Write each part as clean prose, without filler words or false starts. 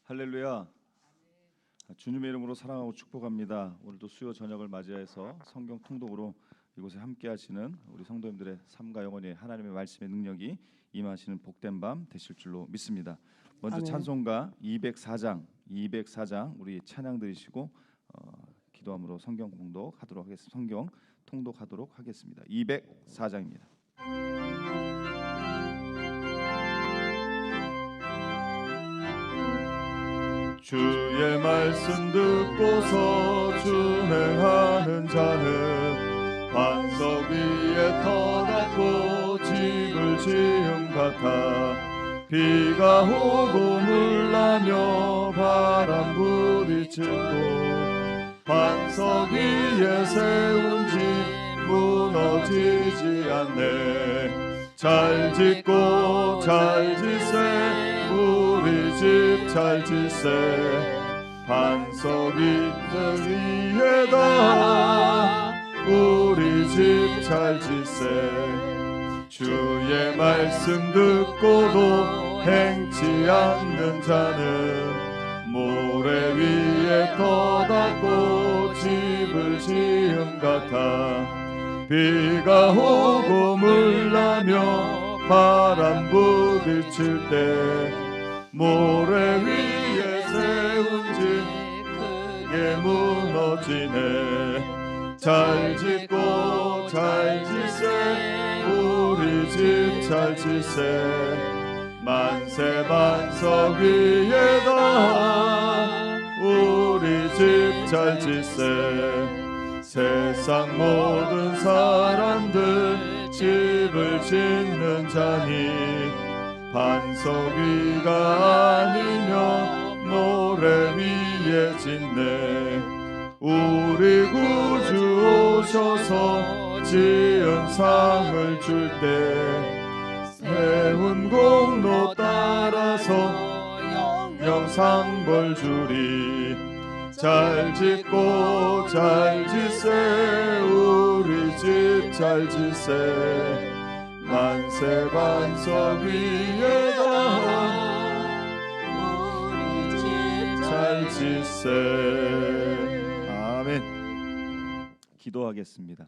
할렐루야. 주님의 이름으로 사랑하고 축복합니다. 오늘도 수요 저녁을 맞이해서 성경 통독으로 이곳에 함께 하시는 우리 성도님들의 삶과 영혼의 하나님의 말씀의 능력이 임하시는 복된 밤 되실 줄로 믿습니다. 먼저 아멘. 찬송가 204장 우리 찬양 드리시고 기도함으로 성경 통독하도록 하겠습니다. 성경 통독하도록 하겠습니다. 204장입니다. 주의 말씀 듣고서 준행하는 자는 반석 위에 터닫고 집을 지음 같아 비가 오고 물 나며 바람 부딪히고 반석 위에 세운 집 무너지지 않네. 잘 짓고 잘 짓세 우리 집 잘 짓세 반석 위에다 우리 집 잘 짓세 주의 말씀 듣고도 행치 않는 자는 모래 위에 터닫고 집을 지음 같아 비가 오고 물 나며 바람 부딪힐 때 모래 위에 세운 집 크게 무너지네. 잘 짓고 잘 짓세 우리 집 잘 짓세 만세 반석 위에다 우리 집 잘 짓세 세상 모든 사람들 집을 짓는 자니 반석 위가 아니면 모래 위에 짓네. 우리 구주 오셔서 지은 상을 줄 때 세운 공로 따라서 영상벌 주리. 잘 짓고 잘 짓세 우리 집 잘 짓세 만세 반석 위에다 우리 집 잘 짓세. 아멘. 기도하겠습니다.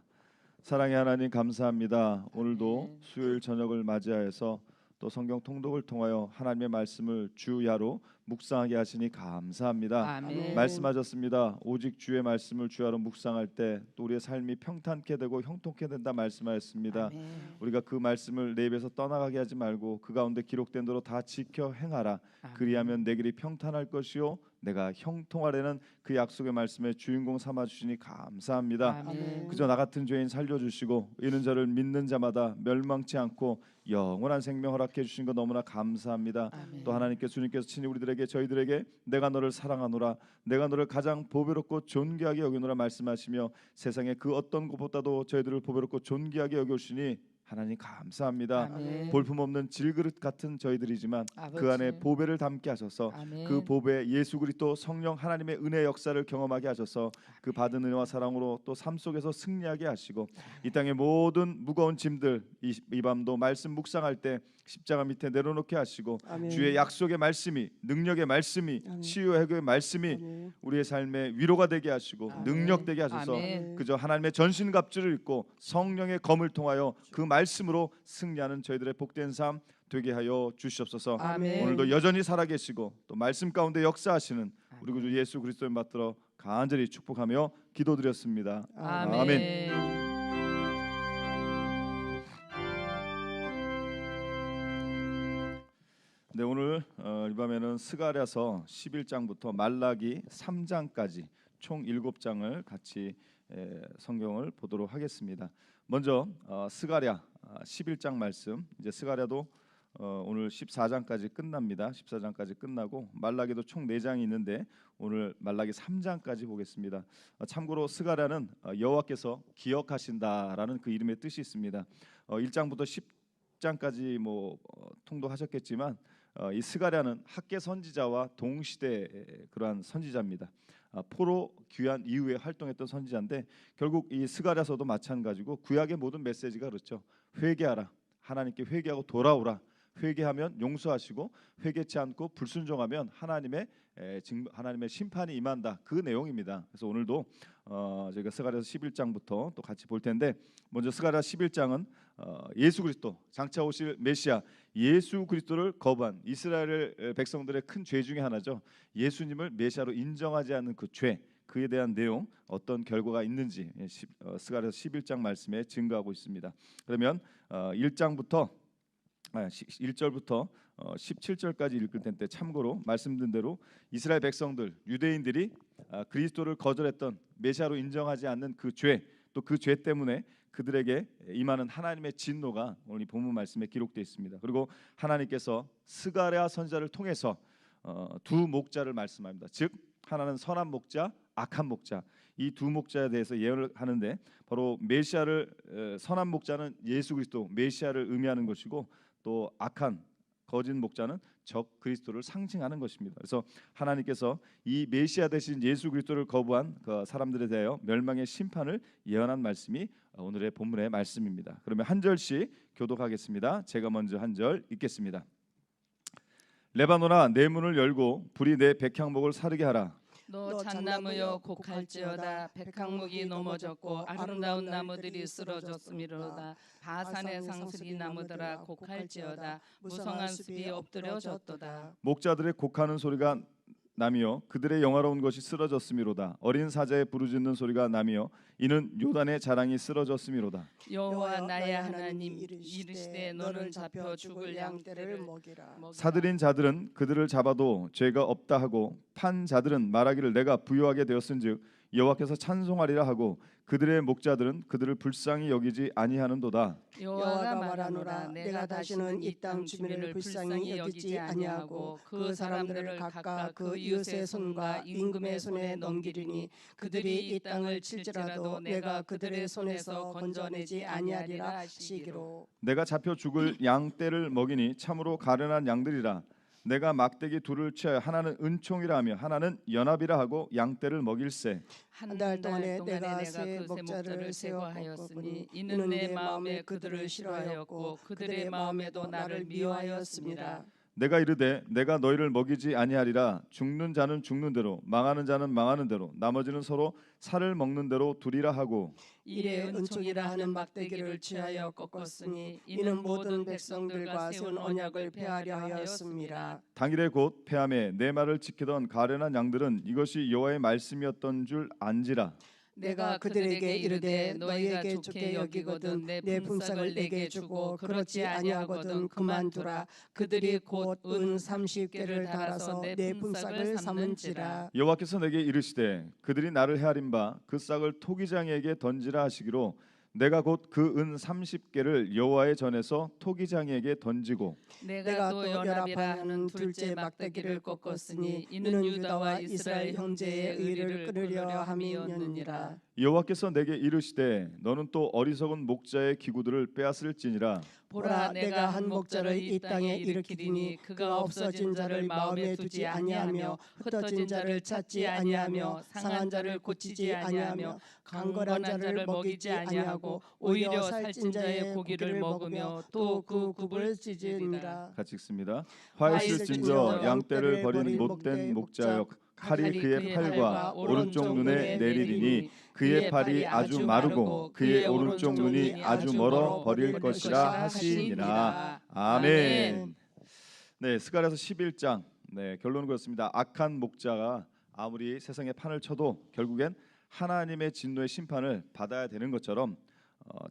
사랑의 하나님 감사합니다. 오늘도 수요일 저녁을 맞이하여서 또 성경 통독을 통하여 하나님의 말씀을 주야로 묵상하게 하시니 감사합니다. 아멘. 말씀하셨습니다. 오직 주의 말씀을 주야로 묵상할 때 또 우리의 삶이 평탄케 되고 형통케 된다 말씀하였습니다. 아멘. 우리가 그 말씀을 내 입에서 떠나가게 하지 말고 그 가운데 기록된 대로 다 지켜 행하라. 아멘. 그리하면 내 길이 평탄할 것이요 내가 형통하려는 그 약속의 말씀에 주인공 삼아 주시니 감사합니다. 아멘. 그저 나 같은 죄인 살려주시고 이는 저를 믿는 자마다 멸망치 않고 영원한 생명 허락해 주신 것 너무나 감사합니다. 아멘. 또 하나님께 주님께서 친히 우리들에게 저희들에게 내가 너를 사랑하노라 내가 너를 가장 보배롭고 존귀하게 여기노라 말씀하시며 세상에 그 어떤 것보다도 저희들을 보배롭고 존귀하게 여겨주시니 하나님 감사합니다. 아멘. 볼품없는 질그릇 같은 저희들이지만 아버지. 그 안에 보배를 담게 하셔서 아멘. 그 보배 예수 그리스도 성령 하나님의 은혜 역사를 경험하게 하셔서 그 받은 은혜와 사랑으로 또 삶 속에서 승리하게 하시고 이 땅의 모든 무거운 짐들 이 밤도 말씀 묵상할 때 십자가 밑에 내려놓게 하시고 아멘. 주의 약속의 말씀이 능력의 말씀이 아멘. 치유 해결의 말씀이 아멘. 우리의 삶에 위로가 되게 하시고 아멘. 능력되게 하셔서 아멘. 그저 하나님의 전신갑주를 입고 성령의 검을 통하여 그 말씀으로 승리하는 저희들의 복된 삶 되게 하여 주시옵소서. 아멘. 오늘도 여전히 살아계시고 또 말씀 가운데 역사하시는 우리 구주 예수 그리스도의 받들어 간절히 축복하며 기도드렸습니다. 아멘. 네, 오늘 이 밤에는 스가랴서 11장부터 말라기 3장까지 총 7장을 같이 성경을 보도록 하겠습니다. 먼저 스가랴 11장 말씀. 이제 스가랴도 오늘 14장까지 끝납니다. 14장까지 끝나고 말라기도 총 4장이 있는데 오늘 말라기 3장까지 보겠습니다. 참고로 스가랴는 여호와께서 기억하신다라는 그 이름의 뜻이 있습니다. 1장부터 10장까지 통독하셨겠지만 이 스가랴는 학계 선지자와 동시대 그러한 선지자입니다. 포로 귀환 이후에 활동했던 선지자인데 결국 이 스가랴서도 마찬가지고 구약의 모든 메시지가 그렇죠. 회개하라, 하나님께 회개하고 돌아오라. 회개하면 용서하시고 회개치 않고 불순종하면 하나님의 심판이 임한다. 그 내용입니다. 그래서 오늘도 저희가 스가랴서 11장부터 또 같이 볼 텐데, 먼저 스가랴 11장은 예수 그리스도, 장차 오실 메시아 예수 그리스도를 거부한 이스라엘 백성들의 큰 죄 중에 하나죠. 예수님을 메시아로 인정하지 않는 그 죄, 그에 대한 내용, 어떤 결과가 있는지 스가랴서 11장 말씀에 증거하고 있습니다. 그러면 1절부터 17절까지 읽을 텐데, 참고로 말씀드린 대로 이스라엘 백성들, 유대인들이 그리스도를 거절했던, 메시아로 인정하지 않는 그 죄, 또 그 죄 때문에 그들에게 임하는 하나님의 진노가 오늘 이 본문 말씀에 기록되어 있습니다. 그리고 하나님께서 스가랴 선지자를 통해서 두 목자를 말씀합니다. 즉 하나는 선한 목자, 악한 목자, 이 두 목자에 대해서 예언을 하는데, 바로 메시아를 선한 목자는 예수 그리스도 메시아를 의미하는 것이고, 또 악한 거짓 목자는 적 그리스도를 상징하는 것입니다. 그래서 하나님께서 이 메시아 대신 예수 그리스도를 거부한 그 사람들에 대하여 멸망의 심판을 예언한 말씀이 오늘의 본문의 말씀입니다. 그러면 한 절씩 교독하겠습니다. 제가 먼저 한 절 읽겠습니다. 레바논아, 내 문을 열고 불이 내 백향목을 사르게 하라. 너 잣나무여 곡할지어다. 백향목이 넘어졌고 아름다운 나무들이 쓰러졌음이로다. 바산의 상수리 나무들아 곡할지어다. 무성한 숲이 엎드려졌도다. 목자들의 곡하는 소리가 나며 그들의 영화로운 것이 쓰러졌음이로다. 어린 사자의 부르짖는 소리가 나며 이는 요단의 자랑이 쓰러졌음이로다. 여호와 나의 하나님 이르시되 너는 잡혀 죽을 양떼를 먹이라. 사들인 자들은 그들을 잡아도 죄가 없다 하고 판 자들은 말하기를 내가 부요하게 되었은즉 여호와께서 찬송하리라 하고 그들의 목자들은 그들을 불쌍히 여기지 아니하는도다. 여호와가 말하노라. 내가 다시는 이 땅 주민을 불쌍히 여기지 아니하고 그 사람들을 각각 그 이웃의 손과 임금의 손에 넘기리니 그들이 이 땅을 칠지라도 내가 그들의 손에서 건져내지 아니하리라 하시기로. 내가 잡혀 죽을 양떼를 먹이니 참으로 가련한 양들이라. 내가 막대기 둘을 취하여 하나는 은총이라 하며 하나는 연합이라 하고 양떼를 먹일세. 한 달 동안에 내가 새 목자를 세워하였으니 이는 내 마음에 그들을 싫어하였고 그들의 마음에도 나를 미워하였습니다. 내가 이르되 내가 너희를 먹이지 아니하리라. 죽는 자는 죽는 대로 망하는 자는 망하는 대로 나머지는 서로 살을 먹는 대로 두리라 하고 이에 은총이라 하는 막대기를 취하여 꺾었으니 이는 모든 백성들과 세운 언약을 폐하려 하였습니다. 당일에 곧 폐함에 내 말을 지키던 가련한 양들은 이것이 여호와의 말씀이었던 줄 안지라. 내가 그들에게 이르되 너희에게 좋게 여기거든 내 품삯을 내게 주고 그렇지 아니하거든 그만두라. 그들이 곧 은 30개를 달아서 내 품삯을 삼은지라. 여호와께서 내게 이르시되 그들이 나를 헤아린 바 그 싹을 토기장이에게 던지라 하시기로 내가 곧 그 은 30개를 여호와의 전에서 토기장이에게 던지고 내가 또 연합이라 하는 둘째 막대기를 꺾었으니 이는 유다와 이스라엘 형제의 의를 끊으려 함이었느니라. 여호와께서 내게 이르시되 너는 또 어리석은 목자의 기구들을 빼앗을지니라. 보라, 내가 한 목자를 이 땅에 일으키리니 그가 없어진 자를 마음에 두지 아니하며 흩어진 자를 찾지 아니하며 상한 자를 고치지 아니하며 강건한 자를 먹이지 아니하고 오히려 살찐 자의 고기를 먹으며 또 그 굽을 찢으니라. 같이 읽습니다. 화이실진저 양떼를 버린 못된 목자여 칼이 그의 팔과 오른쪽 눈에 내리리니 그의 팔이 아주 마르고 그의 오른쪽 눈이 아주 멀어 버릴 것이라 하시니라. 아멘. 네, 스가랴서 11장. 네, 결론은 그렇습니다. 악한 목자가 아무리 세상에 판을 쳐도 결국엔 하나님의 진노의 심판을 받아야 되는 것처럼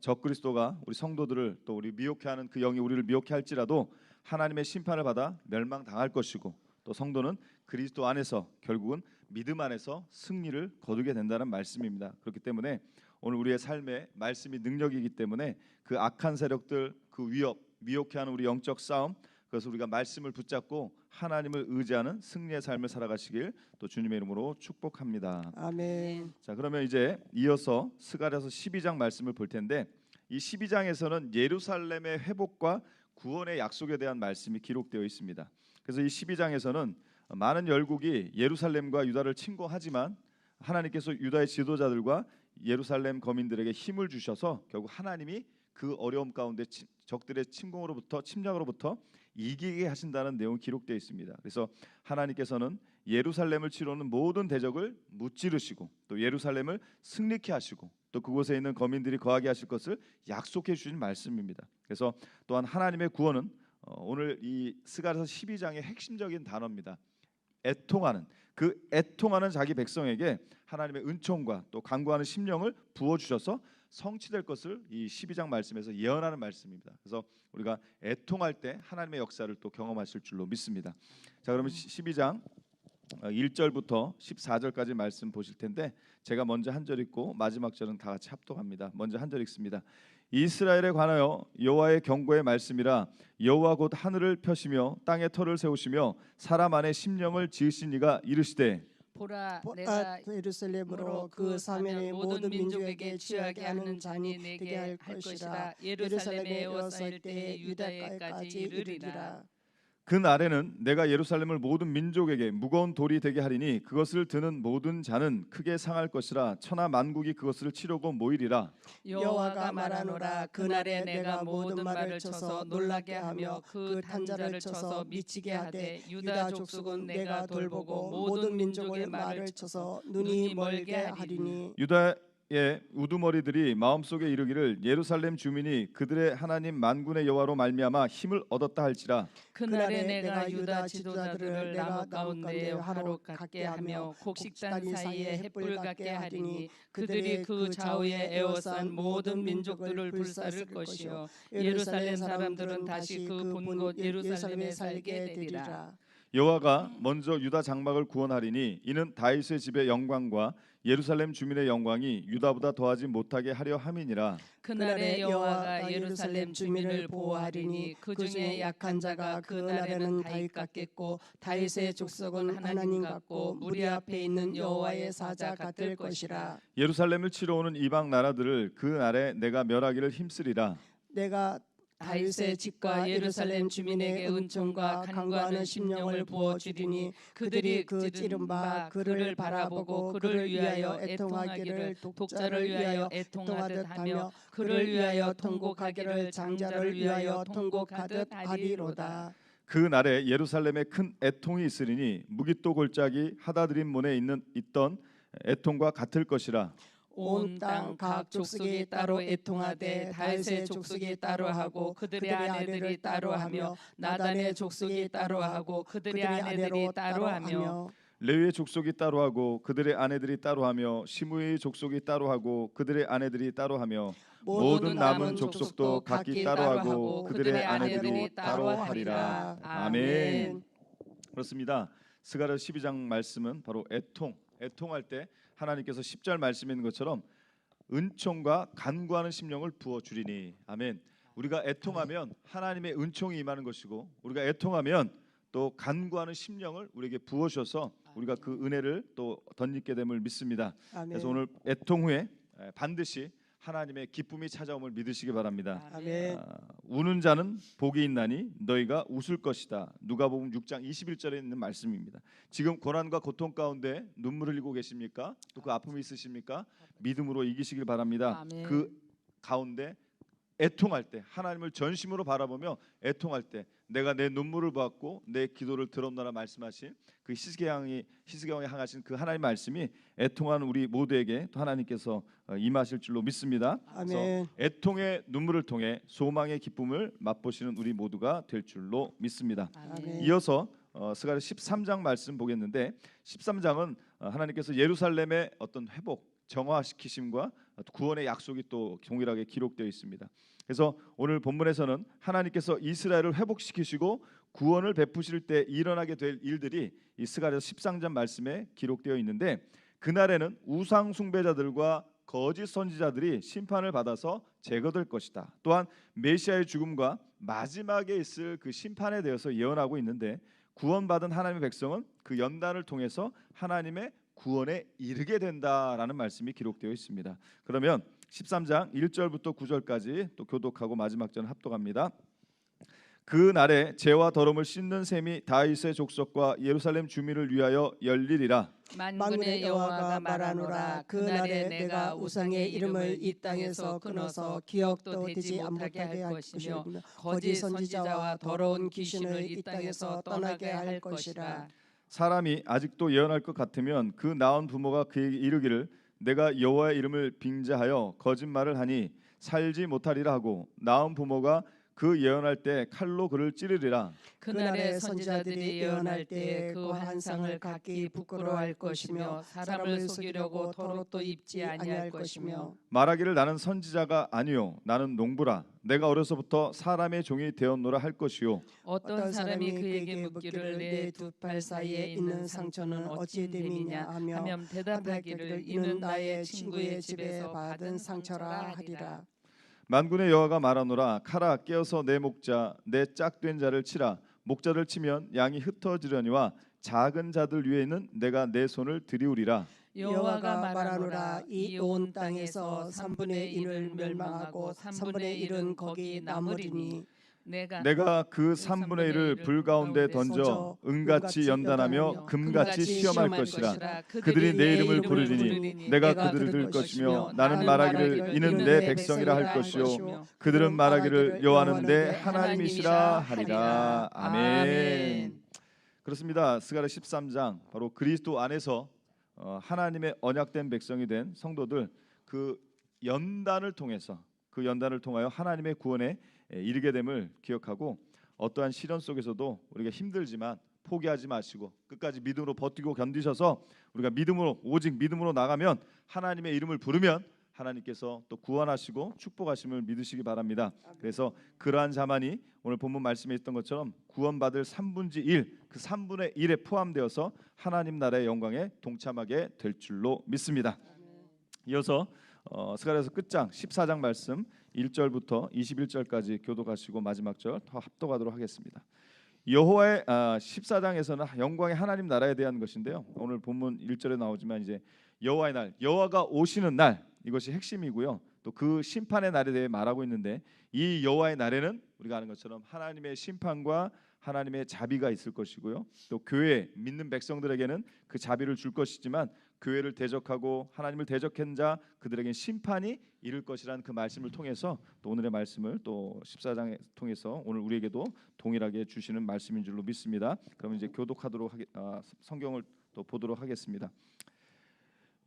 적그리스도가 우리 성도들을 또 우리 미혹해하는 그 영이 우리를 미혹해할지라도 하나님의 심판을 받아 멸망당할 것이고, 또 성도는 그리스도 안에서 결국은 믿음 안에서 승리를 거두게 된다는 말씀입니다. 그렇기 때문에 오늘 우리의 삶에 말씀이 능력이기 때문에 그 악한 세력들, 그 위협, 미혹해하는 우리 영적 싸움, 그래서 우리가 말씀을 붙잡고 하나님을 의지하는 승리의 삶을 살아가시길 또 주님의 이름으로 축복합니다. 아멘. 자, 그러면 이제 이어서 스가랴서 12장 말씀을 볼 텐데, 이 12장에서는 예루살렘의 회복과 구원의 약속에 대한 말씀이 기록되어 있습니다. 그래서 이 12장에서는 많은 열국이 예루살렘과 유다를 침공하지만 하나님께서 유다의 지도자들과 예루살렘 거민들에게 힘을 주셔서 결국 하나님이 그 어려움 가운데 적들의 침략으로부터 이기게 하신다는 내용이 기록되어 있습니다. 그래서 하나님께서는 예루살렘을 치러오는 모든 대적을 무찌르시고 또 예루살렘을 승리케 하시고 또 그곳에 있는 거민들이 거하게 하실 것을 약속해 주신 말씀입니다. 그래서 또한 하나님의 구원은 오늘 이 스가랴서 12장의 핵심적인 단어입니다. 애통하는, 그 애통하는 자기 백성에게 하나님의 은총과 또 간구하는 심령을 부어 주셔서 성취될 것을 이 12장 말씀에서 예언하는 말씀입니다. 그래서 우리가 애통할 때 하나님의 역사를 또 경험하실 줄로 믿습니다. 자, 그러면 12장 1절부터 14절까지 말씀 보실 텐데 제가 먼저 한 절 읽고 마지막 절은 다 같이 합독합니다. 먼저 한 절 읽습니다. 이스라엘에 관하여 여호와의 경고의 말씀이라. 여호와 곧 하늘을 펴시며 땅에 터를 세우시며 사람 안에 심령을 지으신 이가 이르시되 보라, 내가 예루살렘으로 그 사면의 모든 민족에게 취하게 하는 잔이 되게 할 것이라. 예루살렘에 에워싸일 때에 유다까지 이르리라. 그 날에는 내가 예루살렘을 모든 민족에게 무거운 돌이 되게 하리니 그것을 드는 모든 자는 크게 상할 것이라. 천하 만국이 그것을 치려고 모이리라. 여호와가 말하노라. 그날에 내가 모든 말을 쳐서 놀라게 하며 그 탄자를 쳐서 미치게 하되 유다 족속은 내가 돌보고 모든 민족의 말을 쳐서 눈이 멀게 하리니. 유다의 우두머리들이 마음속에 이르기를 예루살렘 주민이 그들의 하나님 만군의 여호와로 말미암아 힘을 얻었다 할지라. 그날에 내가 유다 지도자들을 나무 가운데 화로 같게 하며 곡식단 사이에 횃불 같게 하리니 그들이 그 좌우에 에워싼 모든 민족들을 불사를 것이요 예루살렘 사람들은 다시 그 본곳 예루살렘에 살게 되리라. 여호와가 먼저 유다 장막을 구원하리니 이는 다윗의 집의 영광과 예루살렘 주민의 영광이 유다보다 더하지 못하게 하려 함이니라. 그날에 여호와가 예루살렘 주민을 보호하리니 그 중에 약한 자가 그 날에는 다윗 같겠고 다윗의 족속은 하나님 같고 무리 앞에 있는 여호와의 사자 같을 것이라. 예루살렘을 치러 오는 이방 나라들을 그 날에 내가 멸하기를 힘쓰리라. 내가 다윗의 집과 예루살렘 주민에게 은총과 간구하는 심령을 부어주리니 그들이 그 찌른 바 그를 바라보고 그를 위하여 애통하기를 독자를 위하여 애통하듯 하며 그를 위하여 통곡하기를 장자를 위하여 통곡하듯 하리로다. 그 날에 예루살렘에 큰 애통이 있으리니 무깃도 골짜기 하다드림몬에 있던 애통과 같을 것이라. 온 땅 각 족속이 따로 애통하되 다윗의 족속이 따로 하고 그들의 아내들이 따로 하며 나단의 족속이 따로 하고 그들의 아내들이 따로 하며 레위의 족속이 따로 하고 그들의 아내들이 따로 하며 시므의 족속이 따로 하고 그들의 아내들이 따로 하며 모든 남은 족속도 각기 따로 하고 그들의 아내들이 따로 하리라. 아멘. 그렇습니다. 스가랴 12장 말씀은 바로 애통할 때 하나님께서 10절 말씀에 있는 것처럼 은총과 간구하는 심령을 부어 주리니. 아멘. 우리가 애통하면 하나님의 은총이 임하는 것이고 우리가 애통하면 또 간구하는 심령을 우리에게 부어 주셔서 우리가 그 은혜를 또 덧입게 됨을 믿습니다. 그래서 오늘 애통 후에 반드시 하나님의 기쁨이 찾아옴을 믿으시기 바랍니다. 아멘. 우는 자는 복이 있나니 너희가 웃을 것이다. 누가복음 6장 21절에 있는 말씀입니다. 지금 고난과 고통 가운데 눈물 흘리고 계십니까? 또 그 아픔이 있으십니까? 믿음으로 이기시길 바랍니다. 아멘. 그 가운데 애통할 때 하나님을 전심으로 바라보며 애통할 때 내가 내 눈물을 보았고 내 기도를 들었노라 말씀하신 그 히스기야에 향하신 그 하나님 말씀이 애통하는 우리 모두에게 또 하나님께서 임하실 줄로 믿습니다. 아멘. 그래서 애통의 눈물을 통해 소망의 기쁨을 맛보시는 우리 모두가 될 줄로 믿습니다. 아멘. 이어서 스가랴 13장 말씀 보겠는데 13장은 하나님께서 예루살렘의 어떤 회복 정화시키심과 구원의 약속이 또 동일하게 기록되어 있습니다. 그래서 오늘 본문에서는 하나님께서 이스라엘을 회복시키시고 구원을 베푸실 때 일어나게 될 일들이 이 스가랴 13장 말씀에 기록되어 있는데 그날에는 우상 숭배자들과 거짓 선지자들이 심판을 받아서 제거될 것이다. 또한 메시아의 죽음과 마지막에 있을 그 심판에 대해서 예언하고 있는데 구원받은 하나님의 백성은 그 연단을 통해서 하나님의 구원에 이르게 된다라는 말씀이 기록되어 있습니다. 그러면 13장 1절부터 9절까지 또 교독하고 마지막 절은 합독합니다. 그 날에 죄와 더러움을 씻는 셈이 다윗의 족속과 예루살렘 주민을 위하여 열리리라. 만군의 여호와가 말하노라. 그 날에 내가 우상의 이름을 이 땅에서 끊어서 기억도 되지 못하게 할 것이며 거짓 선지자와 더러운 귀신을 이 땅에서 떠나게 할 것이라. 사람이 아직도 예언할 것 같으면 그 낳은 부모가 그에게 이르기를 내가 여호와의 이름을 빙자하여 거짓말을 하니 살지 못하리라 하고 낳은 부모가 그 예언할 때 칼로 그를 찌르리라. 그날에 선지자들이 예언할 때에 그 환상을 갖기 부끄러워할 것이며 사람을 속이려고 тор옷도 입지 아니할 것이며 말하기를 나는 선지자가 아니요 나는 농부라 내가 어려서부터 사람의 종이 되었노라 할 것이요 어떤 사람이 그에게 묻기를 내 두 팔 사이에 있는 상처는 어찌 됨이냐 하면 대답하기를 이는 나의 친구의 집에서 받은 상처라 하리라. 만군의 여호와가 말하노라 카라 깨어서 내 목자 내 짝된 자를 치라 목자를 치면 양이 흩어지려니와 작은 자들 위에는 내가 내 손을 들이우리라. 여호와가 말하노라. 이 온 땅에서 3분의 1을 멸망하고 3분의 1은 거기 남으리니 내가 그 3분의 1을 불 가운데 던져 은같이 연단하며 금같이 시험할 것이라. 그들이 내 이름을 부르리니 내가 그들을 들을 것이며 나는 말하기를 이는 내 백성이라 할 것이요 그들은 말하기를 여호와는 내 하나님이시라 하리라. 아멘. 그렇습니다. 스가랴 13장 바로 그리스도 안에서 하나님의 언약된 백성이 된 성도들 그 연단을 통하여 하나님의 구원에 이르게 됨을 기억하고 어떠한 시련 속에서도 우리가 힘들지만 포기하지 마시고 끝까지 믿음으로 버티고 견디셔서 우리가 오직 믿음으로 나가면 하나님의 이름을 부르면 하나님께서 또 구원하시고 축복하심을 믿으시기 바랍니다. 그래서 그러한 자만이 오늘 본문 말씀에 있던 것처럼 구원받을 3분의 1, 그 3분의 1에 포함되어서 하나님 나라의 영광에 동참하게 될 줄로 믿습니다. 이어서 스가랴서 끝장 14장 말씀 1절부터 21절까지 교독하시고 마지막 절 더 합독하도록 하겠습니다. 여호와의 14장에서는 영광의 하나님 나라에 대한 것인데요. 오늘 본문 1절에 나오지만 이제 여호와의 날, 여호와가 오시는 날 이것이 핵심이고요. 또 그 심판의 날에 대해 말하고 있는데 이 여호와의 날에는 우리가 아는 것처럼 하나님의 심판과 하나님의 자비가 있을 것이고요. 또 교회 믿는 백성들에게는 그 자비를 줄 것이지만 교회를 대적하고 하나님을 대적한 자 그들에게는 심판이 이를 것이라는 그 말씀을 통해서 또 오늘의 말씀을 또 14장에 통해서 오늘 우리에게도 동일하게 주시는 말씀인 줄로 믿습니다. 그럼 이제 교독하도록 성경을 또 보도록 하겠습니다.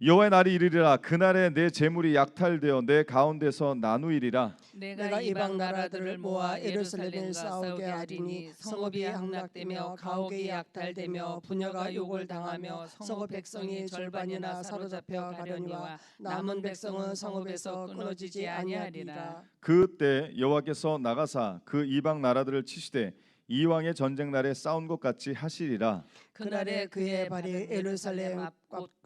여호와의 날이 이르리라. 그날에 내 재물이 약탈되어 내 가운데서 나누이리라. 내가 이방 나라들을 모아 예루살렘에 싸우게 하리니 성읍이 함락되며 가옥이 약탈되며 부녀가 욕을 당하며 성읍 백성이 절반이나 사로잡혀 가려니와 남은 백성은 성읍에서 끊어지지 아니하리라. 그때 여호와께서 나가사 그 이방 나라들을 치시되 이왕의 전쟁 날에 싸운 것 같이 하시리라. 그날에 그의 발이 예루살렘 앞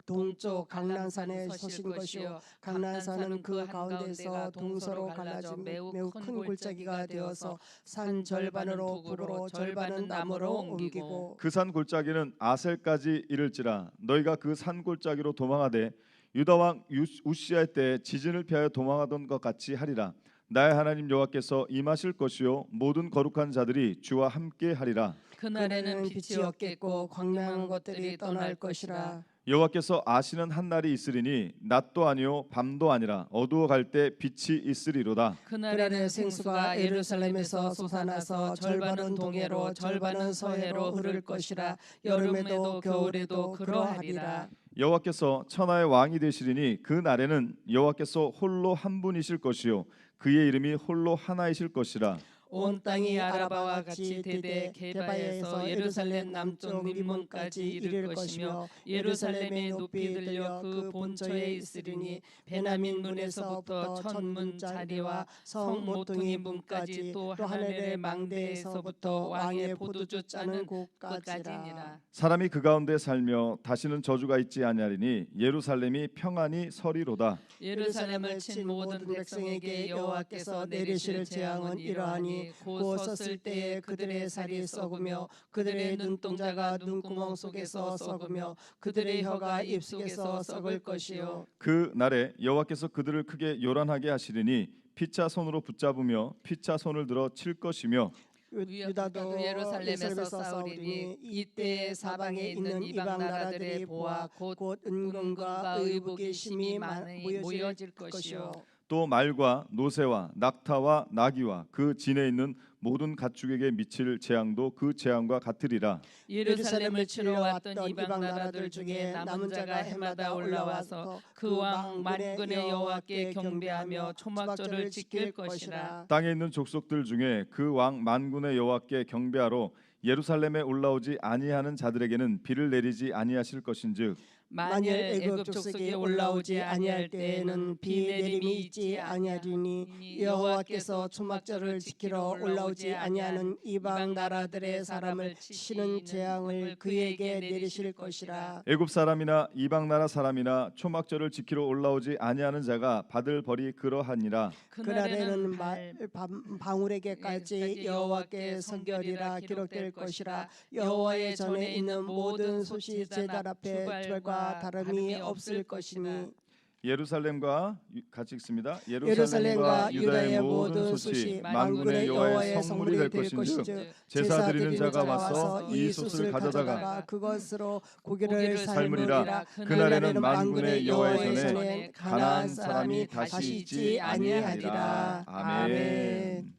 동쪽 강난산에 서신 것이요 강난산은 그 가운데서 동서로 갈라져 매우 큰 골짜기가 되어서 산 절반으로 북으로 절반은 남으로 옮기고 그 산 골짜기는 아셀까지 이를지라. 너희가 그 산 골짜기로 도망하되 유다 왕 우시아의 때 지진을 피하여 도망하던 것 같이 하리라. 나의 하나님 여호와께서 임하실 것이요 모든 거룩한 자들이 주와 함께 하리라. 그날에는 빛이 없겠고 광명한 것들이 떠날 것이라. 여호와께서 아시는 한 날이 있으리니 낮도 아니요 밤도 아니라 어두워 갈 때 빛이 있으리로다. 그날에 생수가 예루살렘에서 솟아나서 절반은 동해로 절반은 서해로 흐를 것이라. 여름에도 겨울에도 그러하리라. 여호와께서 천하의 왕이 되시리니 그 날에는 여호와께서 홀로 한 분이실 것이요 그의 이름이 홀로 하나이실 것이라. 온 땅이 아라바와 같이 되되 게바에서 예루살렘 남쪽 민문까지 이를 것이며 예루살렘의 높이 들려 그 본처에 있으리니 베냐민 문에서부터 천문 자리와 성 모퉁이 문까지 또 하늘의 망대에서부터 왕의 포도주 짜는 곳까지니라. 사람이 그 가운데 살며 다시는 저주가 있지 아니하리니 예루살렘이 평안히 서리로다. 예루살렘을 친 모든 백성에게 여호와께서 내리실 재앙은 이러하니 곧 섰을 때에 그들의 살이 썩으며 그들의 눈동자가 눈구멍 속에서 썩으며 그들의 혀가 입 속에서 썩을 것이요 그 날에 여호와께서 그들을 크게 요란하게 하시리니 피차 손으로 붙잡으며 피차 손을 들어 칠 것이며 유다도 예루살렘에서 싸우리니 이때 사방에 있는 이방 나라들의 보아 곧 은금과 의복이 심히 모여질 것이요 또 말과 노새와 낙타와 나귀와 그 진에 있는 모든 가축에게 미칠 재앙도 그 재앙과 같으리라. 예루살렘을 치러 왔던 이방 나라들 중에 남은 자가 해마다 올라와서 그 왕 만군의 여호와께 경배하며 초막절을 지킬 것이라. 땅에 있는 족속들 중에 그 왕 만군의 여호와께 경배하러 예루살렘에 올라오지 아니하는 자들에게는 비를 내리지 아니하실 것인즉 만일 애굽 족속에 올라오지 아니할 때에는 비 내림이 있지 아니하리니 여호와께서 초막절을 지키러 올라오지 아니하는 이방 나라들의 사람을 치는 재앙을 그에게 내리실 것이라. 애굽 사람이나 이방 나라 사람이나 초막절을 지키러 올라오지 아니하는 자가 받을 벌이 그러하니라. 그날에는 방울에게까지 여호와께 성결이라 기록될 것이라. 여호와의 전에 있는 모든 솥이 제단 앞에 별과 다름이 없을 것이니 예루살렘과 같이 읽습니다. 예루살렘과 유다의 모든 솥이 만군의 여호와의 성물이 될 것인즉 제사 드리는 자가 와서 이 솥을 가져다가 그것으로 고기를 삶으리라. 그날에는 만군의 여호와의 전에 가나안 사람이 다시 있지 아니하리라. 아멘.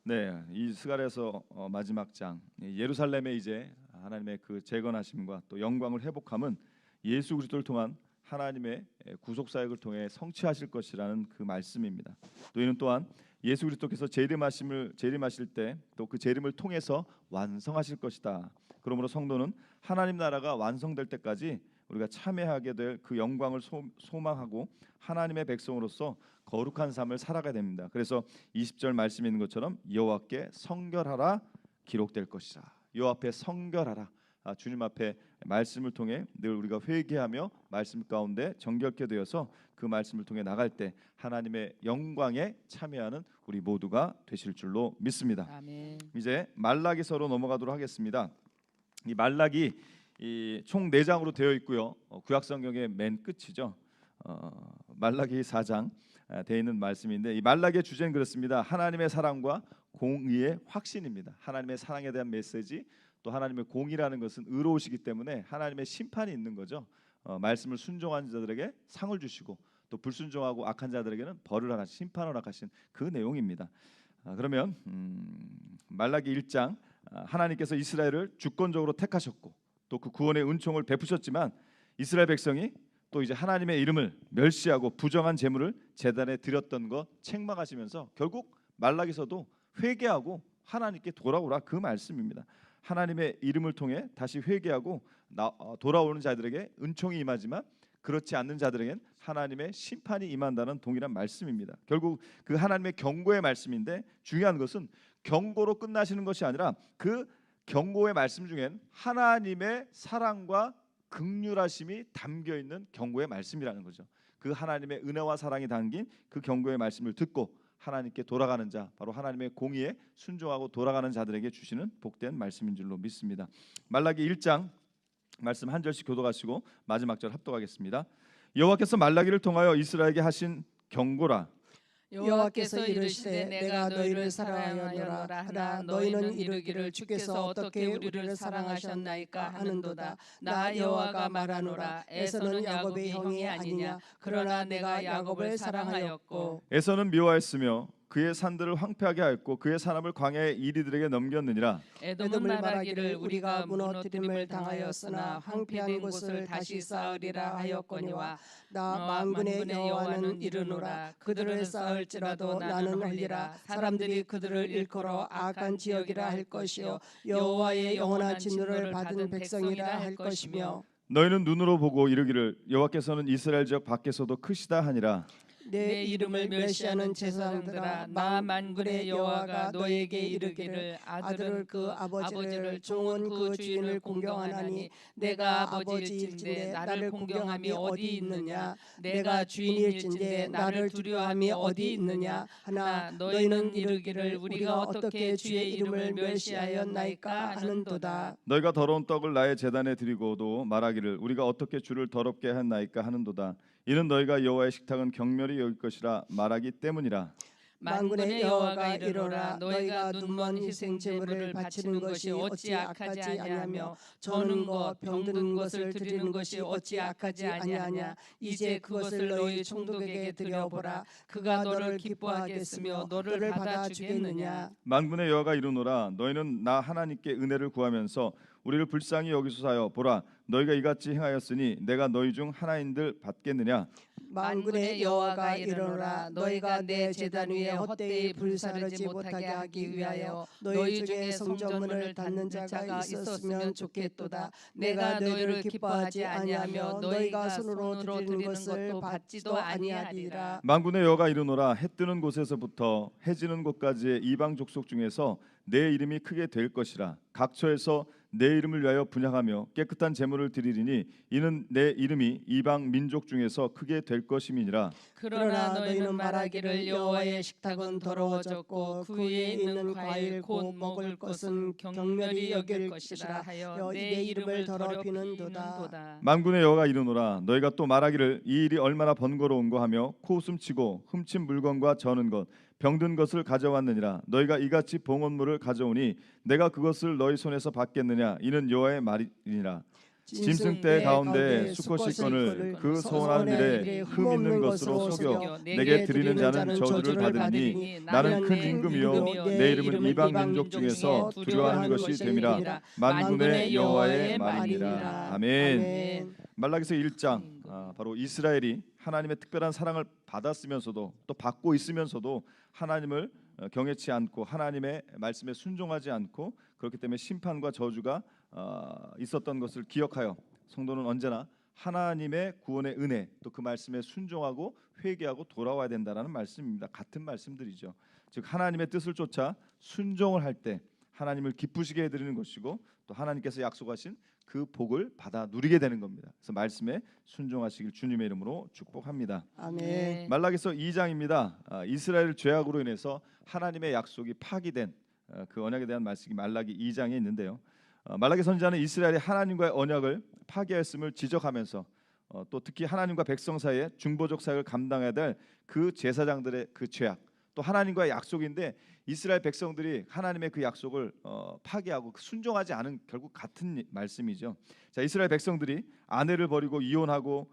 네, 이 스가랴서 마지막 장 예루살렘에 이제 하나님의 그 재건하심과 또 영광을 회복함은 예수 그리스도를 통한 하나님의 구속 사역을 통해 성취하실 것이라는 그 말씀입니다. 또 이는 또한 예수 그리스도께서 재림하실 때 또 그 재림을 통해서 완성하실 것이다. 그러므로 성도는 하나님 나라가 완성될 때까지 우리가 참여하게 될 그 영광을 소망하고 하나님의 백성으로서 거룩한 삶을 살아가야 됩니다. 그래서 20절 말씀에 있는 것처럼 여호와께 성결하라 기록될 것이라. 여호와 앞에 성결하라. 주님 앞에 말씀을 통해 늘 우리가 회개하며 말씀 가운데 정결케 되어서 그 말씀을 통해 나갈 때 하나님의 영광에 참여하는 우리 모두가 되실 줄로 믿습니다. 아멘. 이제 말라기서로 넘어가도록 하겠습니다. 이 말라기 총 4장으로 되어 있고요. 구약 성경의 맨 끝이죠. 말라기 4장 되어 있는 말씀인데 이 말라기의 주제는 그렇습니다. 하나님의 사랑과 공의의 확신입니다. 하나님의 사랑에 대한 메시지, 또 하나님의 공의라는 것은 의로우시기 때문에 하나님의 심판이 있는 거죠. 말씀을 순종한 자들에게 상을 주시고 또 불순종하고 악한 자들에게는 벌을 하신 심판을 허락하신 그 내용입니다. 그러면 말라기 1장 하나님께서 이스라엘을 주권적으로 택하셨고 또 그 구원의 은총을 베푸셨지만 이스라엘 백성이 또 이제 하나님의 이름을 멸시하고 부정한 제물을 제단에 드렸던 것 책망하시면서 결국 말라기서도 회개하고 하나님께 돌아오라 그 말씀입니다. 하나님의 이름을 통해 다시 회개하고 돌아오는 자들에게 은총이 임하지만 그렇지 않는 자들에겐 하나님의 심판이 임한다는 동일한 말씀입니다. 결국 그 하나님의 경고의 말씀인데 중요한 것은 경고로 끝나시는 것이 아니라 그 경고의 말씀 중엔 하나님의 사랑과 긍휼하심이 담겨 있는 경고의 말씀이라는 거죠. 그 하나님의 은혜와 사랑이 담긴 그 경고의 말씀을 듣고 하나님께 돌아가는 자, 바로 하나님의 공의에 순종하고 돌아가는 자들에게 주시는 복된 말씀인 줄로 믿습니다. 말라기 1장 말씀 한 절씩 교독하시고 마지막 절 합독하겠습니다. 여호와께서 말라기를 통하여 이스라엘에게 하신 경고라. 여호와께서 이르시되 내가 너희를 사랑하노라 하나 너희는 이르기를 주께서 어떻게 우리를 사랑하셨나이까 하는도다. 나 여호와가 말하노라 에서는 야곱의 형이 아니냐. 그러나 내가 야곱을 사랑하였고 에서는 미워했으며 그의 산들을 황폐하게 하였고 그의 사람을 광야의 이리들에게 넘겼느니라. 에돔을 말하기를 우리가 무너뜨림을 당하였으나 황폐한 곳을 다시 쌓으리라 하였거니와 나 만군의 여호와는 이르노라 그들을 쌓을지라도 나는 흘리라. 사람들이 그들을 일컬어 악한 지역이라 할 것이요 여호와의 영원한 진노를 받은 백성이라 할 것이며 너희는 눈으로 보고 이르기를 여호와께서는 이스라엘 지역 밖에서도 크시다 하니라. 내 이름을 멸시하는 제사장들아 나 만군의 여호와가 너에게 이르기를 아들은 그 아버지를 종은 그 주인을 공경하나니 내가 아버지일진데 나를 공경함이 어디 있느냐. 내가 주인일진데 나를 두려워함이 어디 있느냐 하나 너희는 이르기를 우리가 어떻게 주의 이름을 멸시하였나이까 하는도다. 너희가 더러운 떡을 나의 제단에 드리고도 말하기를 우리가 어떻게 주를 더럽게 했나이까 하는도다. 이는 너희가 여호와의 식탁은 경멸히 여길 것이라 말하기 때문이라. 만군의 여호와가 이르노라 너희가 눈먼 희생 제물을 바치는 것이 어찌 악하지 아니하며 저는 것 병든 것을 드리는 것이 어찌 악하지 아니하냐 이제 그것을 너희 총독에게 드려보라 그가 너를 기뻐하겠으며 너를 받아 주겠느냐 만군의 여호와가 이르노라 너희는 나 하나님께 은혜를 구하면서 우리를 불쌍히 여기소서 보라 너희가 이같이 행하였으니 내가 너희 중 하나인들 받겠느냐 만군의 여호와가 이르노라 너희가 내 제단 위에 헛되이 불사르지 못하게 하기 위하여 너희 중에 성전문을 닫는 자가 있었으면 좋겠도다 내가 너희를 기뻐하지 아니하며 너희가 손으로 드리는 것을 받지도 아니하리라 만군의 여호와가 이르노라 해 뜨는 곳에서부터 해 지는 곳까지의 이방 족속 중에서 내 이름이 크게 될 것이라 각처에서 내 이름을 위하여 분향하며 깨끗한 제물을 드리리니 이는 내 이름이 이방 민족 중에서 크게 될 것임이니라 그러나 너희는 말하기를 여호와의 식탁은 더러워졌고 그 위에 있는 과일 곧 먹을 것은 경멸이 여길 것이라 하여 내 이름을 더럽히는도다 만군의 여호와가 이르노라 너희가 또 말하기를 이 일이 얼마나 번거로운고 하며 코웃음치고 훔친 물건과 저는 것 병든 것을 가져왔느니라 너희가 이같이 봉헌물을 가져오니 내가 그것을 너희 손에서 받겠느냐 이는 여호와의 말이니라 짐승 떼 가운데 수컷 시건을 그 소원하는 일에 흠 있는 것으로 속여 내게 드리는 자는 저주를 받으니 나는 큰 임금이요 내 이름은 이방 민족 중에서 두려워하는 것이 됨이라 만군의 여호와의 말이니라 아멘. 말라기서 1장 바로 이스라엘이 하나님의 특별한 사랑을 받았으면서도 또 받고 있으면서도 하나님을 경외치 않고 하나님의 말씀에 순종하지 않고 그렇기 때문에 심판과 저주가 있었던 것을 기억하여 성도는 언제나 하나님의 구원의 은혜 또 그 말씀에 순종하고 회개하고 돌아와야 된다라는 말씀입니다. 같은 말씀들이죠. 즉 하나님의 뜻을 쫓아 순종을 할 때 하나님을 기쁘시게 해드리는 것이고 또 하나님께서 약속하신 그 복을 받아 누리게 되는 겁니다. 그래서 말씀에 순종하시길 주님의 이름으로 축복합니다. 아멘. 말라기서 2장입니다. 이스라엘 죄악으로 인해서 하나님의 약속이 파기된 그 언약에 대한 말씀이 말라기 2장에 있는데요. 말라기 선지자는 이스라엘이 하나님과의 언약을 파기하였음을 지적하면서 또 특히 하나님과 백성 사이에 중보적 사역을 감당해야 될 그 제사장들의 그 죄악 또 하나님과의 약속인데 이스라엘 백성들이 하나님의 그 약속을 파기하고 순종하지 않은 결국 같은 말씀이죠. 자, 이스라엘 백성들이 아내를 버리고 이혼하고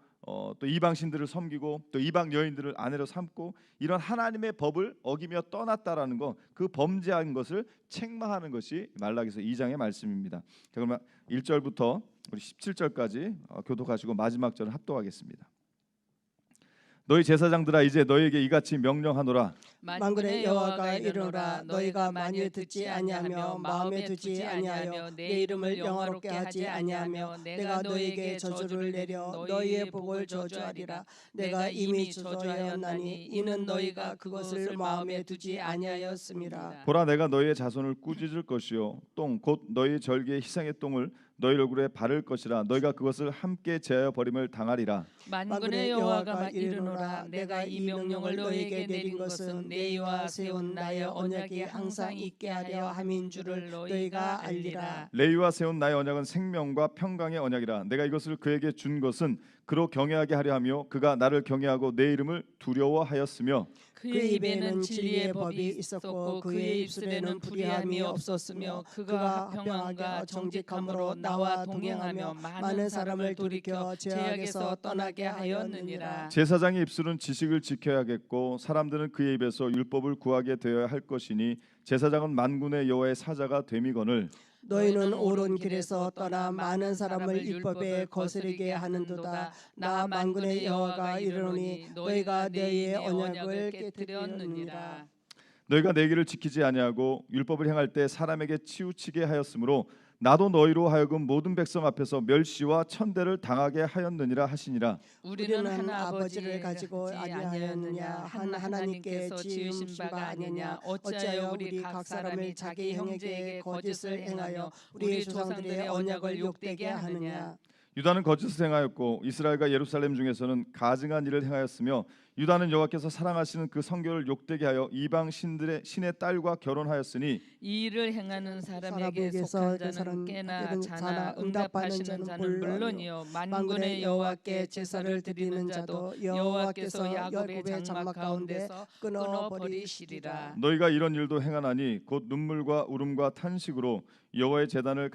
또 이방 신들을 섬기고 또 이방 여인들을 아내로 삼고 이런 하나님의 법을 어기며 떠났다라는 거 그 범죄한 것을 책망하는 것이 말라기서 2장의 말씀입니다. 자, 그러면 1절부터 우리 17절까지 교독하시고 마지막 절을 합독하겠습니다. 너희 제사장들아 이제 너희에게 이같이 명령하노라 만군의 여호와가 이르노라 너희가 만일 듣지 아니하며 마음에 두지 아니하며 내 이름을 영화롭게 하지 아니하며 내가 너희에게 저주를 내려 너희의 복을 저주하리라 내가 이미 저주하였나니 이는 너희가 그것을 마음에 두지 아니하였음이라 보라 내가 너희의 자손을 꾸짖을 것이요 똥 곧 너희 절기의 희생의 똥을 너희 얼굴에 바를 것이라 너희가 그것을 함께 제하여 버림을 당하리라 만군의 여호와가 이르노라 내가 이 명령을 너희에게 내린 것은 레위와 세운 나의 언약이 항상 있게 하려 함인 줄을 너희가 알리라 레위와 세운 나의 언약은 생명과 평강의 언약이라 내가 이것을 그에게 준 것은 그로 경외하게 하려 하며 그가 나를 경외하고 내 이름을 두려워하였으며 그의 입에는 진리의 법이 있었고 그의 입술에는 불의함이 없었으며 그가 평안과 정직함으로 나와 동행하며 많은 사람을 돌이켜 죄악에서 떠나게 하였느니라 제사장의 입술은 지식을 지켜야겠고 사람들은 그의 입에서 율법을 구하게 되어야 할 것이니 제사장은 만군의 여호와의 사자가 됨이거늘 너희는 옳은 길에서 떠나 많은 사람을 율법에 거스르게 하는도다 나 만군의 여호와가 이르노니 너희가 너희의 언약을 깨뜨렸느니라 너희가 내 길을 지키지 아니하고 율법을 행할 때 사람에게 치우치게 하였으므로 나도 너희로 하여금 모든 백성 앞에서 멸시와 천대를 당하게 하였느니라 하시니라 우리는 한 아버지를 가지고 아니하였느냐 한 하나님께서 지으신 바가 아니냐 어찌하여 우리 각 사람이 자기 형제에게 거짓을 행하여 우리 조상들의 언약을 욕되게 하느냐 유다는 거짓을 행하였고 이스라엘과 예루살렘 중에서는 가증한 일을 행하였으며 유다는 여호와께서 사랑하시는 그 성결을 욕되게 하여 이방 신의 딸과 결혼하였으니 이 일을 행하는 사람에게 사람에게서 속한 그 자는 깨나 사람 자나 응답하시는 자는 물론이요 만군의 여호와께 제사를 드리는 자도 여호와께서 야곱의 장막 가운데서 끊어버리시리라. 너희가 이런 일도 행하나니 곧 눈물과 울음과 탄식으로 여호와의 제단을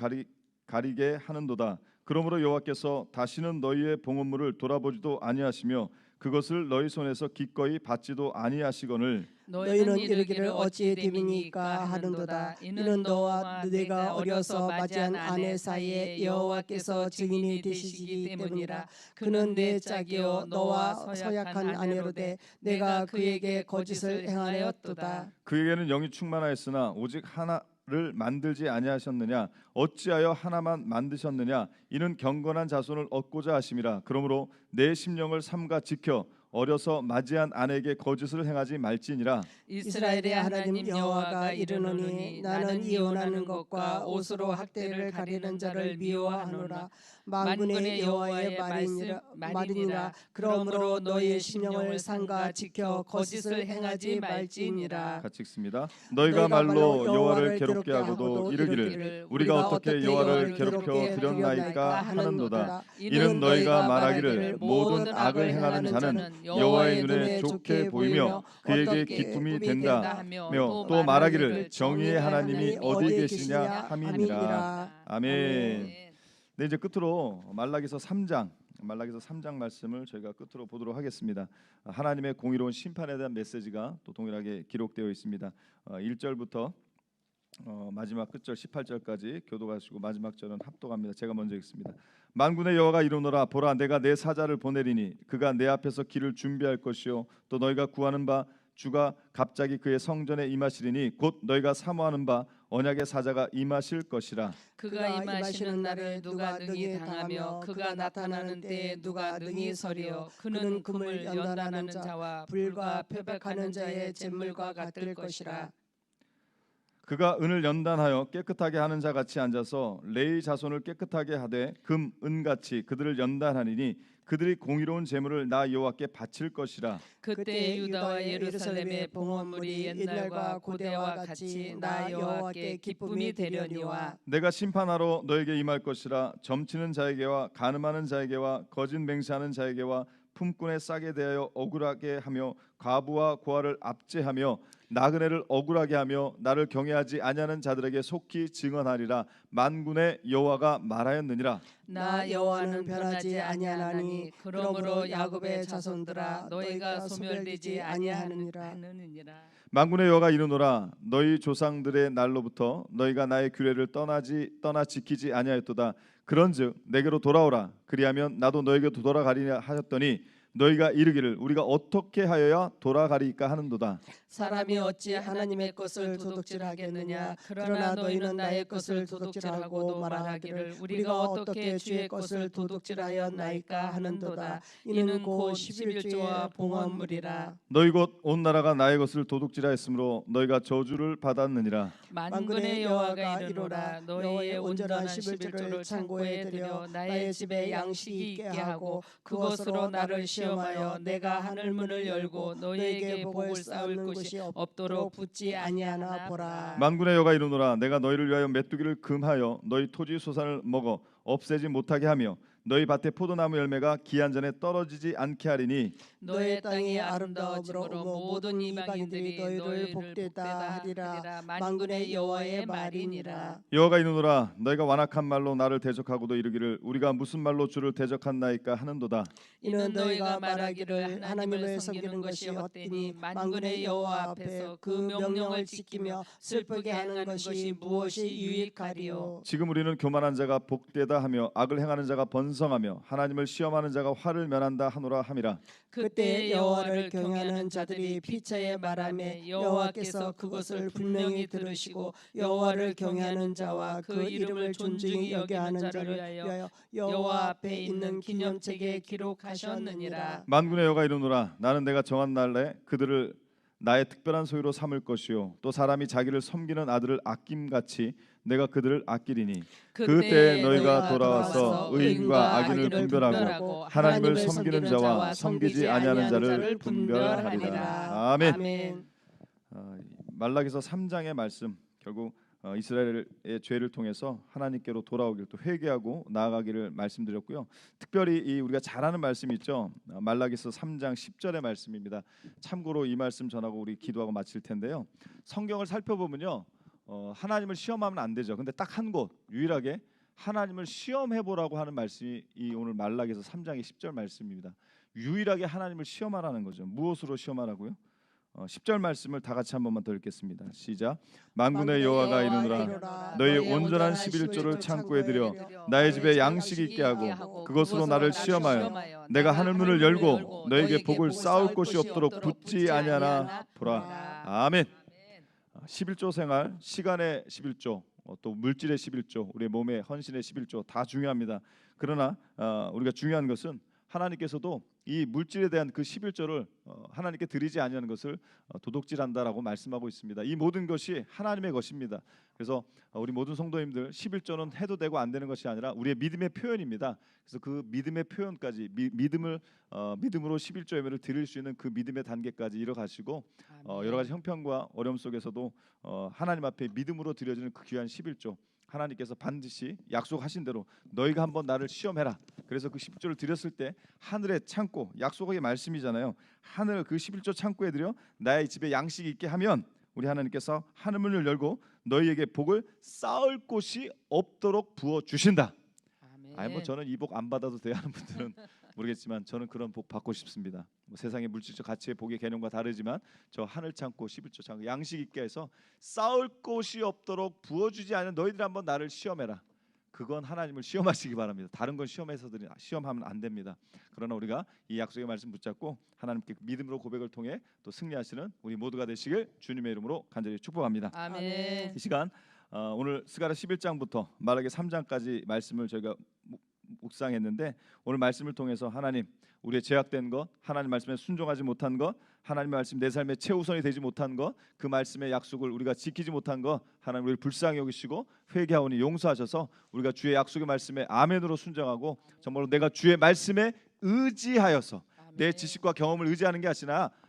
가리게 하는도다. 그러므로 여호와께서 다시는 너희의 봉헌물을 돌아보지도 아니하시며 그것을 너희 손에서 기꺼이 받지도 아니하시거늘 너희는 이르기를 어찌 됨이니까 하는도다. 이는 너와 네가 어려서 맞이한 아내 사이에 여호와께서 증인이 되시기 때문이라. 그는 내 짝이요 너와 서약한 아내로되 내가 그에게 거짓을 행하였도다. 그에게는 영이 충만하였으나 오직 하나를 만들지 아니하셨느냐? 어찌하여 하나만 만드셨느냐? 이는 경건한 자손을 얻고자 하심이라. 그러므로 내 심령을 삼가 지켜 어려서 맞이한 아내에게 거짓을 행하지 말지니라. 이스라엘의 하나님 여호와가 이르노니 나는 이혼하는 것과 옷으로 학대를 가리는 자를 미워하노라. 만군의 여호와의 말이니라. 그러므로 너희의 심령을 삼가 지켜 거짓을 행하지 말지니라. 같이 읽습니다. 너희가 말로 여호와를 괴롭게 하고도 이르기를 우리가 어떻게 여호와를 괴롭혀 드렸나이까 하는도다. 이는 너희가 말하기를 모든 악을 행하는 자는 여호와의 눈에 좋게 보이며 그에게 기쁨이 된다며 또 말하기를 정의의 하나님이 어디 계시냐 함이니라. 아멘. 네, 이제 끝으로 말라기서 3장 말씀을 저희가 끝으로 보도록 하겠습니다. 하나님의 공의로운 심판에 대한 메시지가 또 동일하게 기록되어 있습니다. 1절부터 마지막 끝절 18절까지 교독하시고 마지막 절은 합독합니다. 제가 먼저 읽습니다. 만군의 여호와가 이르노라. 보라, 내가 내 사자를 보내리니 그가 내 앞에서 길을 준비할 것이요 또 너희가 구하는 바 주가 갑자기 그의 성전에 임하시리니 곧 너희가 사모하는 바 언약의 사자가 임하실 것이라. 그가 임하시는 날을 누가 능히 당하며 그가 나타나는 때에 누가 능히 서리요. 그는 금을 연단하는 자와 불과 표백하는 자의 잿물과 같을 것이라. 그가 은을 연단하여 깨끗하게 하는 자 같이 앉아서 레위 자손을 깨끗하게 하되 금, 은같이 그들을 연단하리니 그들이 공의로운 제물을 나 여호와께 바칠 것이라. 그때 유다와 예루살렘의 봉헌물이 옛날과 고대와 같이 나 여호와께 기쁨이 되려니와 내가 심판하러 너에게 임할 것이라. 점치는 자에게와 간음하는 자에게와 거짓 맹세하는 자에게와 품꾼의 싹에 대하여 억울하게 하며 과부와 고아를 압제하며 나그네를 억울하게 하며 나를 경외하지 아니하는 자들에게 속히 증언하리라. 만군의 여호와가 말하였느니라. 나 여호와는 변하지 아니하나니 그러므로 야곱의 자손들아 너희가 소멸되지 아니하느니라. 만군의 여호와가 이르노라. 너희 조상들의 날로부터 너희가 나의 규례를 떠나 지키지 아니하였도다. 그런즉 내게로 돌아오라. 그리하면 나도 너에게로 돌아가리라 하셨더니 너희가 이르기를 우리가 어떻게 하여야 돌아가리까 하는도다. 사람이 어찌 하나님의 것을 도둑질하겠느냐. 그러나 너희는 나의 것을 도둑질하고 말하기를 우리가 어떻게 주의 것을 도둑질하였나이까 하는도다. 이는 곧 11조와 봉헌물이라. 너희 곧 온 나라가 나의 것을 도둑질하였으므로 너희가 저주를 받았느니라. 만군의 여호와가 이르노라. 너희의 온전한 11조를 창고에 들여 나의 집에 양식이 있게 하고 그것으로 나를 시험하여 내가 하늘 문을 열고 너희에게 복을 쌓을 곳이 없도록 붙지 아니하나 보라. 만군의 여호와가 이르노라. 내가 너희를 위하여 메뚜기를 금하여 너희 토지 소산을 먹어 없애지 못하게 하며 너희 밭의 포도나무 열매가 기한 전에 떨어지지 않게 하리니 너의 땅이 아름다워지므로 모든 이방인들이 너희를 복되다 하리라. 만군의 여호와의 말이니라. 여호와가 이르노라. 너희가 완악한 말로 나를 대적하고도 이르기를 우리가 무슨 말로 주를 대적한나이까 하는도다. 이는 너희가 말하기를 하나님을 섬기는 것이 헛되니 만군의 여호와 앞에서 그 명령을 지키며 슬프게 하는 것이 무엇이 유익하리요. 지금 우리는 교만한 자가 복되다 하며 악을 행하는 자가 번성하며 하나님을 시험하는 자가 화를 면한다 하노라 함이라. 그때 여호와를 경외하는 자들이 피차에 말하며 여호와께서 그것을 분명히 들으시고 여호와를 경외하는 자와 그 이름을 존중히 여겨 하는 자를 위하여 여호와 앞에 있는 기념책에 기록하셨느니라. 만군의 여호와가 이르노라. 나는 내가 정한 날에 그들을 나의 특별한 소유로 삼을 것이요 또 사람이 자기를 섬기는 아들을 아낌같이 내가 그들을 아끼리니 그때 너희가 돌아와서 의인과 악인을 분별하고 하나님을 섬기는 자와 섬기지 아니하는 자를 분별하리라. 아멘. 말라기서 3장의 말씀, 결국 이스라엘의 죄를 통해서 하나님께로 돌아오길 또 회개하고 나아가기를 말씀드렸고요. 특별히 이 우리가 잘 아는 말씀이 있죠. 말라기서 3장 10절의 말씀입니다. 참고로 이 말씀 전하고 우리 기도하고 마칠 텐데요. 성경을 살펴보면요, 하나님을 시험하면 안 되죠. 근데 딱 한 곳 유일하게 하나님을 시험해 보라고 하는 말씀이 이 오늘 말라기서 3장의 10절 말씀입니다. 유일하게 하나님을 시험하라는 거죠. 무엇으로 시험하라고요? 10절 말씀을 다 같이 한 번만 더 읽겠습니다. 시작. 만군의 여호와가 이르노라 너희 온전한 11조를 창고에 들여 나의 집에 양식 있게 하고 그것으로 나를 시험하여 내가 하늘 문을 열고 너에게 복을 쌓을 곳이 없도록 붙지 아니하나 보라. 아멘. 11조 생활, 시간의 11조, 또 물질의 11조, 우리의 몸의 헌신의 11조 다 중요합니다. 그러나 우리가 중요한 것은 하나님께서도 이 물질에 대한 그 11조를 하나님께 드리지 아니하는 것을 도둑질한다라고 말씀하고 있습니다. 이 모든 것이 하나님의 것입니다. 그래서 우리 모든 성도님들 11조는 해도 되고 안 되는 것이 아니라 우리의 믿음의 표현입니다. 그래서 그 믿음의 표현까지 믿음으로 11조 예배를 드릴 수 있는 그 믿음의 단계까지 이뤄가시고 여러 가지 형편과 어려움 속에서도 하나님 앞에 믿음으로 드려지는 그 귀한 11조 하나님께서 반드시 약속하신 대로 너희가 한번 나를 시험해라. 그래서 그 11조를 드렸을 때 하늘의 창고, 약속의 말씀이잖아요. 하늘 그 11조 창고에 들여 나의 집에 양식이 있게 하면 우리 하나님께서 하늘 문을 열고 너희에게 복을 쌓을 곳이 없도록 부어 주신다. 아니 뭐 저는 이 복 안 받아도 돼요 하는 분들은 모르겠지만 저는 그런 복 받고 싶습니다. 뭐 세상의 물질적 가치의 복의 개념과 다르지만 저 하늘 창고 11조 창고 양식 있게 해서 쌓을 곳이 없도록 부어주지 않은 너희들 한번 나를 시험해라. 그건 하나님을 시험하시기 바랍니다. 다른 건 시험하면 안 됩니다. 그러나 우리가 이 약속의 말씀 붙잡고 하나님께 믿음으로 고백을 통해 또 승리하시는 우리 모두가 되시길 주님의 이름으로 간절히 축복합니다. 아멘. 이 시간 오늘 스가랴 11장부터 말라기 3장까지 말씀을 저희가 묵상했는데 오늘 말씀을 통해서 하나님 우리의 제약된 것, 하나님 말씀에 순종하지 못한 것, 하나님 말씀 내 삶의 최우선이 되지 못한 것, 그 말씀의 약속을 우리가 지키지 못한 것 하나님 우리를 불쌍히 여기시고 회개하오니 용서하셔서 우리가 주의 약속의 말씀에 아멘으로 순종하고 정말로 내가 주의 말씀에 의지하여서 내 지식과 경험을 의지하는 게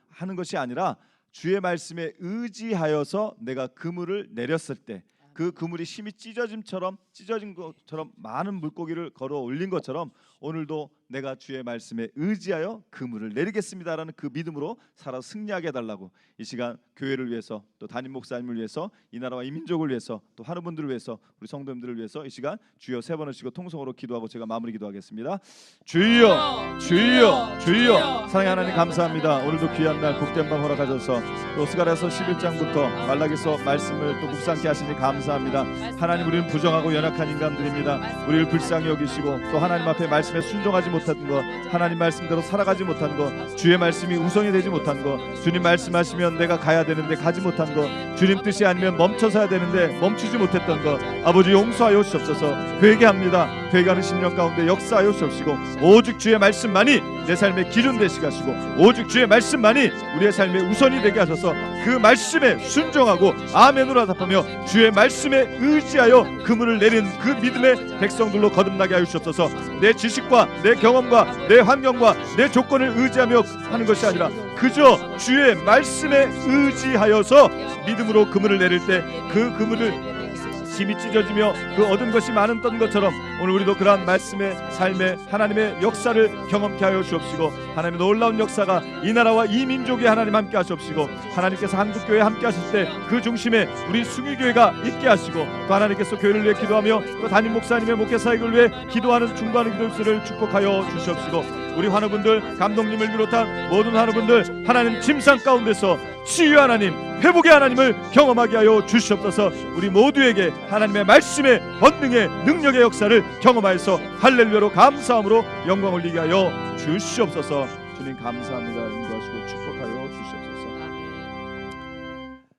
하는 것이 아니라 주의 말씀에 의지하여서 내가 그물을 내렸을 때 그 그물이 심히 찢어진 것처럼 많은 물고기를 걸어 올린 것처럼 오늘도 내가 주의 말씀에 의지하여 그물을 내리겠습니다라는 그 믿음으로 살아 승리하게 해달라고 이 시간 교회를 위해서 또 담임 목사님을 위해서 이 나라와 이 민족을 위해서 또 하는 분들을 위해서 우리 성도님들을 위해서 이 시간 주여 3번을 쉬고 통성으로 기도하고 제가 마무리 기도하겠습니다. 주여 주여 주여 사랑의 하나님 감사합니다. 오늘도 귀한 날 복된 밤 허락하셔서 또 스가랴서 11장부터 말라기서 말씀을 또 묵상케 하시니 감사합니다. 하나님 우리는 부정하고 연약한 인간들입니다. 우리를 불쌍히 여기시고 또 하나님 앞에 말씀에 순종하지 못한 것 하나님 말씀대로 살아가지 못한 것 주의 말씀이 우선이 되지 못한 것 주님 말씀하시면 내가 가야 되는데 가지 못한 것 주님 뜻이 아니면 멈춰서야 되는데 멈추지 못했던 것 아버지 용서하여 주옵소서. 회개합니다. 회개하는 10년 가운데 역사하여 주옵시고 오직 주의 말씀만이 내 삶의 기준 되시게 하시고 오직 주의 말씀만이 우리의 삶의 우선이 되게 하셔서 그 말씀에 순종하고 아멘으로 답하며 주의 말씀에 의지하여 그물을 내린 그 믿음의 백성들로 거듭나게 하여 주옵소서. 내 지식과 내 경험과 내 환경과 내 조건을 의지하며 하는 것이 아니라 그저 주의 말씀에 의지하여서 믿음으로 그물을 내릴 때 그 그물을 힘이 찢어지며 그 얻은 것이 많았던 것처럼 오늘 우리도 그러한 말씀의 삶의 하나님의 역사를 경험케 하여 주옵시고 하나님의 놀라운 역사가 이 나라와 이 민족에 하나님 함께 하시옵시고 하나님께서 한국교회에 함께 하실 때 그 중심에 우리 숭일교회가 있게 하시고 또 하나님께서 교회를 위해 기도하며 또 담임 목사님의 목회 사역을 위해 기도하는 중보하는 기도수를 축복하여 주시옵시고 우리 환우분들 감독님을 비롯한 모든 환우분들 하나님 침상 가운데서 치유 하나님 회복의 하나님을 경험하게 하여 주시옵소서. 우리 모두에게 하나님의 말씀의 권능의 능력의 역사를 경험하여서 할렐루야로 감사함으로 영광 올리게 하여 주시옵소서. 주님 감사합니다. 인도하시고 축복하여 주시옵소서.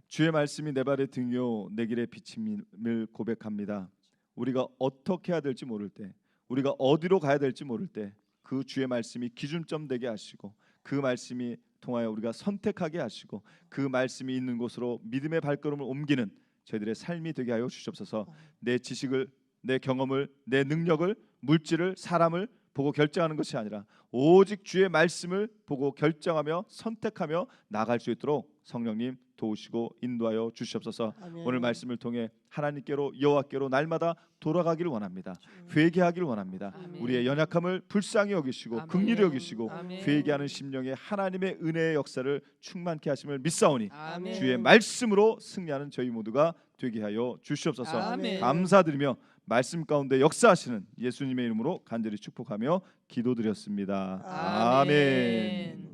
주의 말씀이 내 발의 등이요 내 길의 빛임을 고백합니다. 우리가 어떻게 해야 될지 모를 때 우리가 어디로 가야 될지 모를 때 그 주의 말씀이 기준점 되게 하시고 그 말씀이 통하여 우리가 선택하게 하시고 그 말씀이 있는 곳으로 믿음의 발걸음을 옮기는 저희들의 삶이 되게 하여 주시옵소서. 내 지식을, 내 경험을, 내 능력을, 물질을, 사람을 보고 결정하는 것이 아니라 오직 주의 말씀을 보고 결정하며 선택하며 나아갈 수 있도록 성령님 도우시고 인도하여 주시옵소서. 아멘. 오늘 말씀을 통해 하나님께로 여호와께로 날마다 돌아가기를 원합니다. 회개하기를 원합니다. 아멘. 우리의 연약함을 불쌍히 여기시고 아멘. 긍휼히 여기시고 아멘. 회개하는 심령에 하나님의 은혜의 역사를 충만케 하심을 믿사오니 아멘. 주의 말씀으로 승리하는 저희 모두가 되게 하여 주시옵소서. 아멘. 감사드리며 말씀 가운데 역사하시는 예수님의 이름으로 간절히 축복하며 기도드렸습니다. 아멘.